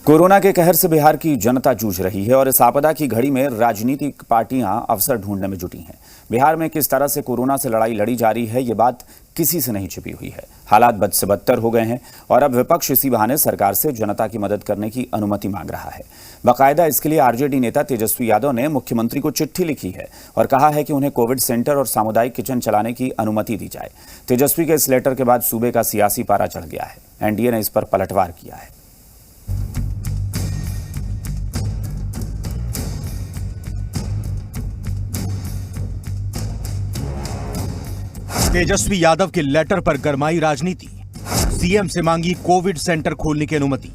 Corona के कहर से बिहार की जनता जूझ रही है और इस आपदा की घड़ी में राजनीतिक पार्टियां अवसर ढूंढने में जुटी हैं। बिहार में किस तरह से कोरोना से लड़ाई लड़ी जा रही है, ये बात किसी से नहीं छिपी हुई है। हालात बद से बदतर हो गए हैं और अब विपक्ष इसी बहाने सरकार से जनता की मदद करने की अनुमति मांग रहा है। बाकायदा इसके लिए आरजेडी नेता तेजस्वी यादव ने मुख्यमंत्री को चिट्ठी लिखी है और कहा है कि उन्हें कोविड सेंटर और सामुदायिक किचन चलाने की अनुमति दी जाए। तेजस्वी के इस लेटर के बाद सूबे का सियासी पारा चढ़ गया है। एनडीए ने इस पर पलटवार किया है। तेजस्वी यादव के लेटर पर गरमाई राजनीति। सीएम से मांगी कोविड सेंटर खोलने की अनुमति।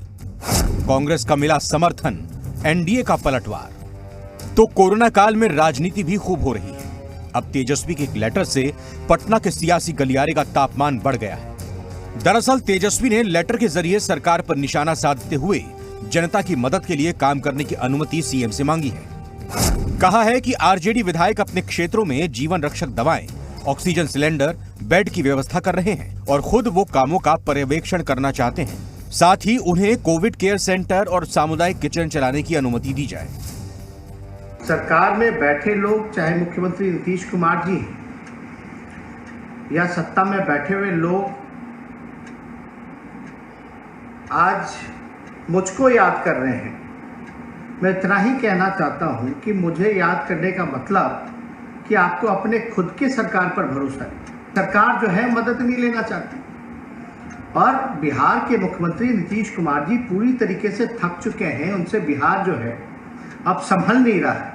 कांग्रेस का मिला समर्थन, एनडीए का पलटवार। तो कोरोना काल में राजनीति भी खूब हो रही है। अब तेजस्वी के एक लेटर से पटना के सियासी गलियारे का तापमान बढ़ गया है। दरअसल तेजस्वी ने लेटर के जरिए सरकार पर निशाना साधते हुए जनता की मदद के लिए काम करने की अनुमति सीएम से मांगी है। कहा है कि आरजेडी विधायक अपने क्षेत्रों में जीवन रक्षक दवाएं, ऑक्सीजन सिलेंडर, बेड की व्यवस्था कर रहे हैं और खुद वो कामों का पर्यवेक्षण करना चाहते हैं। साथ ही उन्हें कोविड केयर सेंटर और सामुदायिक किचन चलाने की अनुमति दी जाए। सरकार में बैठे लोग, चाहे मुख्यमंत्री नीतीश कुमार जी या सत्ता में बैठे हुए लोग, आज मुझको याद कर रहे हैं। मैं इतना ही कहना चाहता हूं कि मुझे याद करने का मतलब कि आपको अपने खुद के सरकार पर भरोसा है। सरकार जो है मदद नहीं लेना चाहती और बिहार के मुख्यमंत्री नीतीश कुमार जी पूरी तरीके से थक चुके हैं। उनसे बिहार जो है अब संभल नहीं रहा है।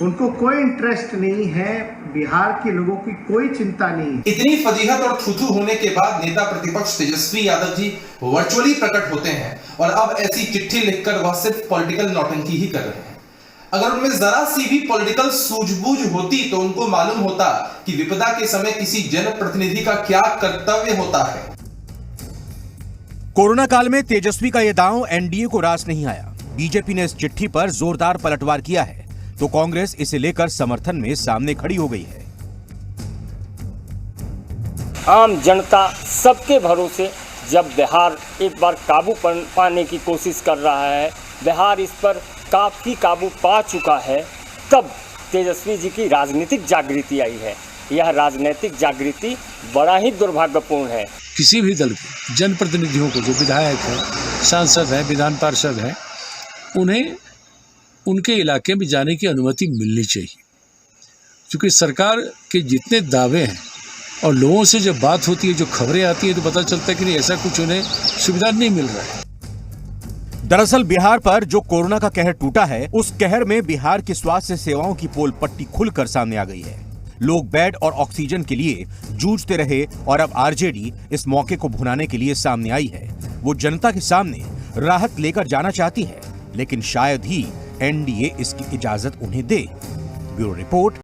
उनको कोई इंटरेस्ट नहीं है, बिहार के लोगों की कोई चिंता नहीं है। इतनी फजीहत और थू-थू होने के बाद नेता प्रतिपक्ष तेजस्वी यादव जी वर्चुअली प्रकट होते हैं और अब ऐसी चिट्ठी लिखकर वह सिर्फ पॉलिटिकल नौटंकी ही कर रहे हैं। अगर उनमें जरा सी भी पॉलिटिकल सूझबूझ होती तो उनको मालूम होता कि विपदा के समय किसी जनप्रतिनिधि का क्या कर्तव्य होता है। कोरोना काल में तेजस्वी का यह दांव एनडीए को रास नहीं आया। बीजेपी ने इस चिट्ठी पर जोरदार पलटवार किया है तो कांग्रेस इसे लेकर समर्थन में सामने खड़ी हो गई है। आम जनता सबके भरोसे जब बिहार एक बार काबू पाने की कोशिश कर रहा है, बिहार इस पर काफ़ी काबू पा चुका है, तब तेजस्वी जी की राजनीतिक जागृति आई है। यह राजनीतिक जागृति बड़ा ही दुर्भाग्यपूर्ण है। किसी भी दल के जनप्रतिनिधियों को, जो विधायक हैं, सांसद हैं, विधान पार्षद हैं, उन्हें उनके इलाके में जाने की अनुमति मिलनी चाहिए। क्योंकि सरकार के जितने दावे हैं और लोगों से जब बात होती है, जो खबरें आती हैं, तो पता चलता है कि नहीं, ऐसा कुछ उन्हें सुविधा नहीं मिल रहा है। दरअसल बिहार पर जो कोरोना का कहर टूटा है, उस कहर में बिहार की स्वास्थ्य सेवाओं की पोल पट्टी खुलकर सामने आ गई है। लोग बेड और ऑक्सीजन के लिए जूझते रहे और अब आरजेडी इस मौके को भुनाने के लिए सामने आई है। वो जनता के सामने राहत लेकर जाना चाहती है, लेकिन शायद ही एनडीए इसकी इजाजत उन्हें दे। Bureau report,